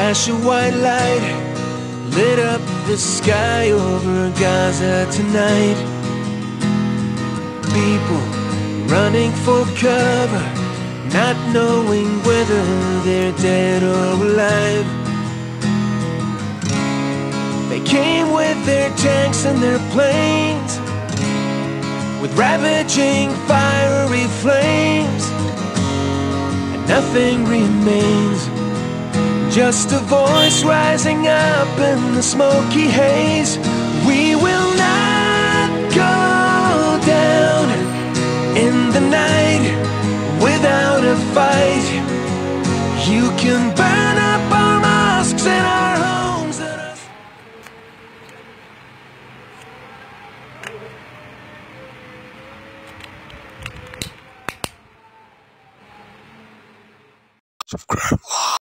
flash of white light lit up the sky over Gaza tonight. People running for cover, not knowing whether they're dead or alive. They came with their tanks and their planes, with ravaging fiery flames, and nothing remains, just a voice rising up in the smoky haze. We will not go down in the night without a fight. You can burn up our mosques and our homes and our... Subscribe.